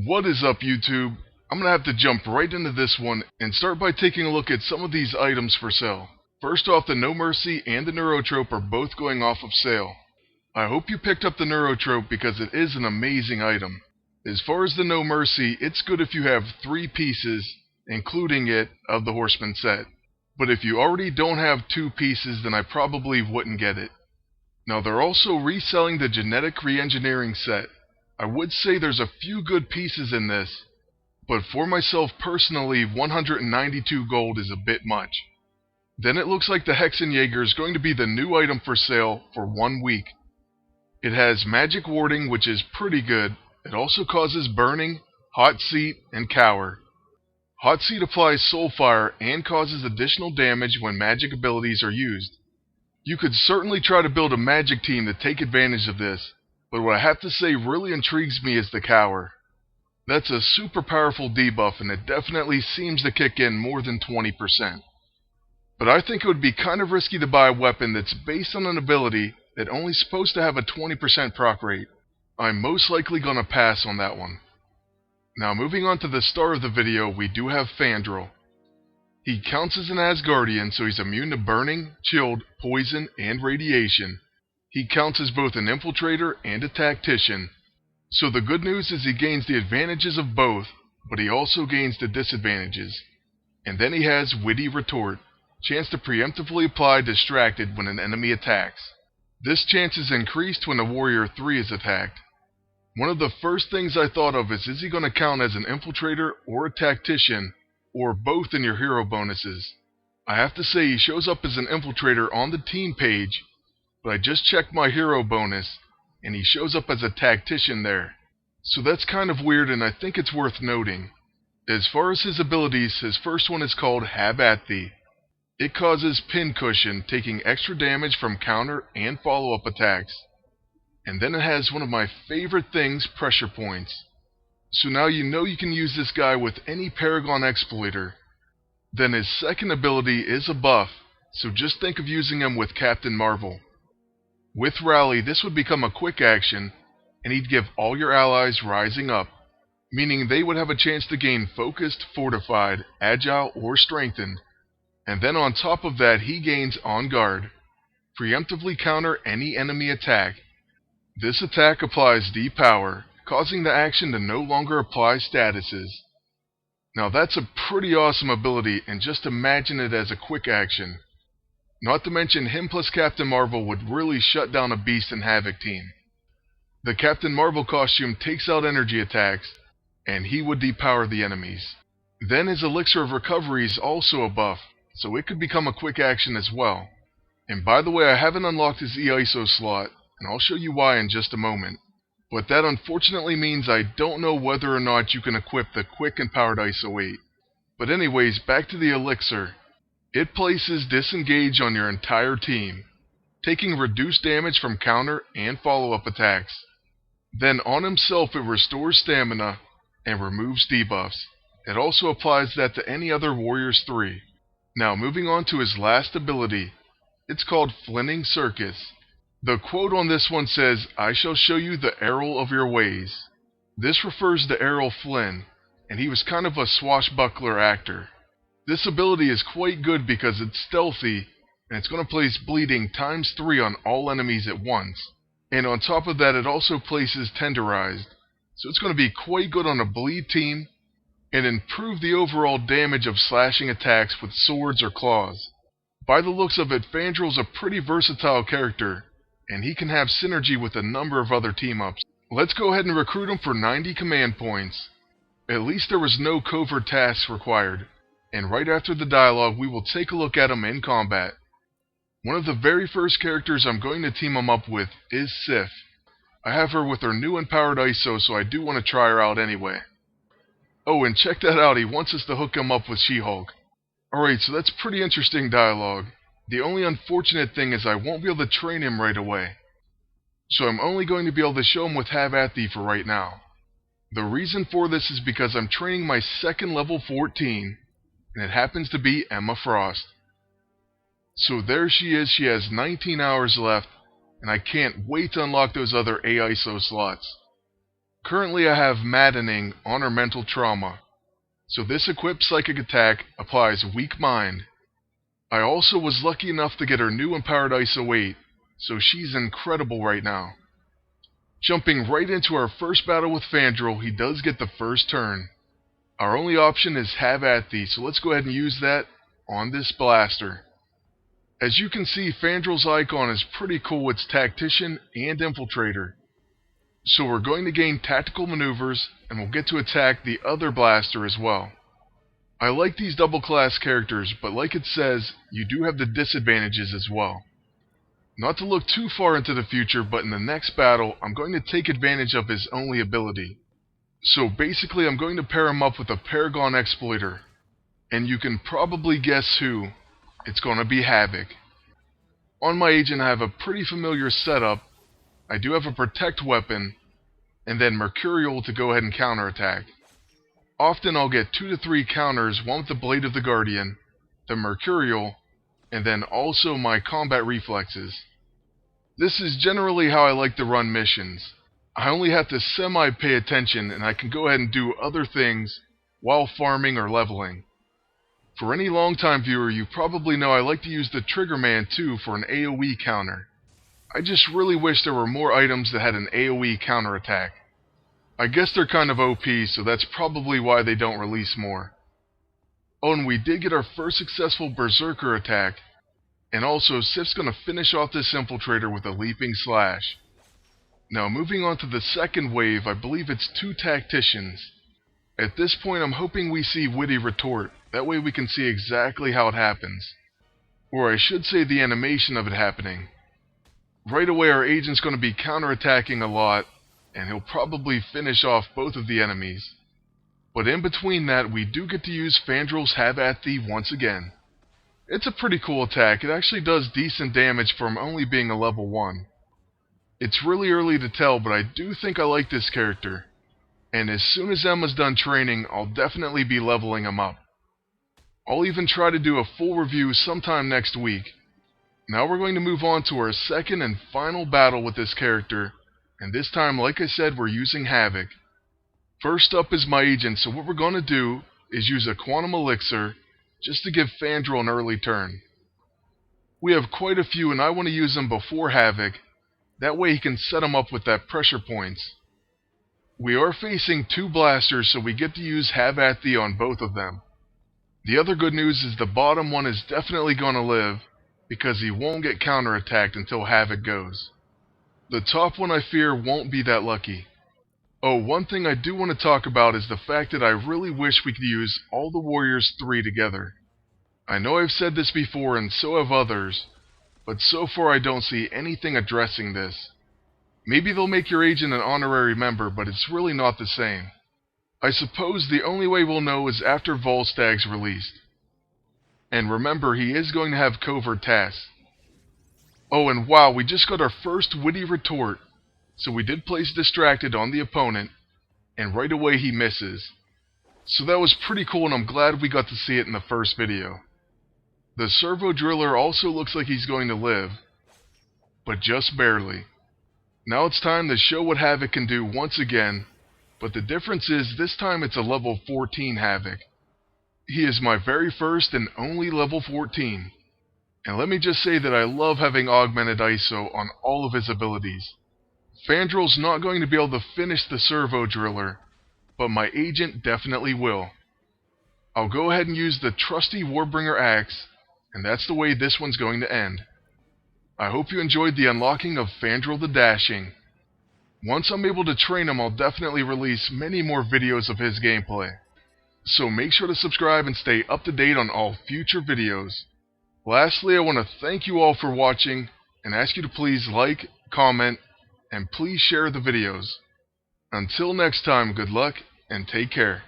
What is up, YouTube? I'm gonna have to jump right into this one and start by taking a look at some of these items for sale. First off, the No Mercy and the Neurotrope are both going off of sale. I hope you picked up the Neurotrope because it is an amazing item. As far as the No Mercy, it's good if you have 3 pieces, including it, of the Horseman set. But if you already don't have 2 pieces, then I probably wouldn't get it. Now they're also reselling the Genetic Re-Engineering set. I would say there's a few good pieces in this, but for myself personally, 192 gold is a bit much. Then it looks like the Hexenjäger is going to be the new item for sale for 1 week. It has magic warding, which is pretty good. It also causes burning, hot seat, and cower. Hot seat applies soul fire and causes additional damage when magic abilities are used. You could certainly try to build a magic team to take advantage of this, but what I have to say really intrigues me is the cower. That's a super powerful debuff, and it definitely seems to kick in more than 20%. But I think it would be kind of risky to buy a weapon that's based on an ability that's only supposed to have a 20% proc rate. I'm most likely gonna pass on that one. Now moving on to the star of the video, we do have Fandral. He counts as an Asgardian, so he's immune to burning, chilled, poison, and radiation. He counts as both an infiltrator and a tactician. So the good news is he gains the advantages of both, but he also gains the disadvantages. And then he has Witty Retort, chance to preemptively apply distracted when an enemy attacks. This chance is increased when a warrior 3 is attacked. One of the first things I thought of is he going to count as an infiltrator or a tactician, or both in your hero bonuses? I have to say he shows up as an infiltrator on the team page, but I just checked my hero bonus, and he shows up as a tactician there. So that's kind of weird, and I think it's worth noting. As far as his abilities, his first one is called Have At Thee. It causes Pincushion, taking extra damage from counter and follow-up attacks. And then it has one of my favorite things, Pressure Points. So now you know you can use this guy with any Paragon Exploiter. Then his second ability is a buff, so just think of using him with Captain Marvel. With Rally, this would become a quick action, and he'd give all your allies Rising Up, meaning they would have a chance to gain Focused, Fortified, Agile, or Strengthened. And then on top of that, he gains On Guard. Preemptively counter any enemy attack. This attack applies D-Power, causing the action to no longer apply statuses. Now that's a pretty awesome ability, and just imagine it as a quick action. Not to mention him plus Captain Marvel would really shut down a Beast and Havoc team. The Captain Marvel costume takes out energy attacks, and he would depower the enemies. Then his Elixir of Recovery is also a buff, so it could become a quick action as well. And by the way, I haven't unlocked his EISO slot, and I'll show you why in just a moment. But that unfortunately means I don't know whether or not you can equip the Quick and Powered ISO 8. But anyways, back to the Elixir. It places Disengage on your entire team, taking reduced damage from counter and follow-up attacks. Then on himself it restores stamina and removes debuffs. It also applies that to any other Warriors 3. Now moving on to his last ability. It's called Flinning Circus. The quote on this one says, "I shall show you the Errol of your ways." This refers to Errol Flynn, and he was kind of a swashbuckler actor. This ability is quite good because it's stealthy, and it's going to place bleeding ×3 on all enemies at once. And on top of that, it also places Tenderized, so it's going to be quite good on a bleed team, and improve the overall damage of slashing attacks with swords or claws. By the looks of it, Fandral's a pretty versatile character, and he can have synergy with a number of other team-ups. Let's go ahead and recruit him for 90 command points. At least there was no covert tasks required. And right after the dialogue, we will take a look at him in combat. One of the very first characters I'm going to team him up with is Sif. I have her with her new empowered ISO, so I do want to try her out anyway. Oh, and check that out, he wants us to hook him up with She-Hulk. Alright, so that's pretty interesting dialogue. The only unfortunate thing is I won't be able to train him right away. So I'm only going to be able to show him with Have At Thee for right now. The reason for this is because I'm training my second level 14, and it happens to be Emma Frost. So there she is, she has 19 hours left, and I can't wait to unlock those other AISO slots. Currently I have Maddening on her mental trauma, so this equipped psychic attack applies Weak Mind. I also was lucky enough to get her new empowered ISO 8, so she's incredible right now. Jumping right into our first battle with Fandral, he does get the first turn. Our only option is Have At Thee, so let's go ahead and use that on this blaster. As you can see, Fandral's icon is pretty cool. It's Tactician and Infiltrator. So we're going to gain tactical maneuvers, and we'll get to attack the other blaster as well. I like these double class characters, but like it says, you do have the disadvantages as well. Not to look too far into the future, but in the next battle, I'm going to take advantage of his only ability. So basically I'm going to pair him up with a Paragon Exploiter. And you can probably guess who. It's going to be Havoc. On my agent I have a pretty familiar setup. I do have a Protect weapon, and then Mercurial to go ahead and counterattack. Often I'll get 2 to 3 counters, one with the Blade of the Guardian, the Mercurial, and then also my combat reflexes. This is generally how I like to run missions. I only have to semi-pay attention, and I can go ahead and do other things while farming or leveling. For any long-time viewer, you probably know I like to use the Triggerman too for an AoE counter. I just really wish there were more items that had an AoE counterattack. I guess they're kind of OP, so that's probably why they don't release more. Oh, and we did get our first successful Berserker attack, and also Sif's gonna finish off this Infiltrator with a Leaping Slash. Now moving on to the second wave, I believe it's 2 Tacticians. At this point I'm hoping we see Witty Retort, that way we can see exactly how it happens. Or I should say the animation of it happening. Right away our agent's going to be counterattacking a lot, and he'll probably finish off both of the enemies. But in between that, we do get to use Fandral's Have At Thee once again. It's a pretty cool attack. It actually does decent damage from only being a level 1. It's really early to tell, but I do think I like this character. And as soon as Emma's done training, I'll definitely be leveling him up. I'll even try to do a full review sometime next week. Now we're going to move on to our second and final battle with this character, and this time, like I said, we're using Havoc. First up is my agent, so what we're going to do is use a Quantum Elixir just to give Fandral an early turn. We have quite a few, and I want to use them before Havoc, that way he can set them up with that pressure points. We are facing 2 blasters, so we get to use Have At Thee on both of them. The other good news is the bottom one is definitely going to live, because he won't get counterattacked until Havoc goes. The top one I fear won't be that lucky. Oh, one thing I do want to talk about is the fact that I really wish we could use all the Warriors 3 together. I know I've said this before and so have others, but so far I don't see anything addressing this. Maybe they'll make your agent an honorary member, but it's really not the same. I suppose the only way we'll know is after Volstag's released. And remember, he is going to have covert tasks. Oh, and wow, we just got our first Witty Retort. So we did place Distracted on the opponent, and right away he misses. So that was pretty cool, and I'm glad we got to see it in the first video. The Servo Driller also looks like he's going to live, but just barely. Now it's time to show what Havoc can do once again, but the difference is this time it's a level 14 Havoc. He is my very first and only level 14. And let me just say that I love having augmented ISO on all of his abilities. Fandral's not going to be able to finish the Servo Driller, but my agent definitely will. I'll go ahead and use the trusty Warbringer Axe, and that's the way this one's going to end. I hope you enjoyed the unlocking of Fandral the Dashing. Once I'm able to train him, I'll definitely release many more videos of his gameplay. So make sure to subscribe and stay up to date on all future videos. Lastly, I want to thank you all for watching, and ask you to please like, comment, and please share the videos. Until next time, good luck, and take care.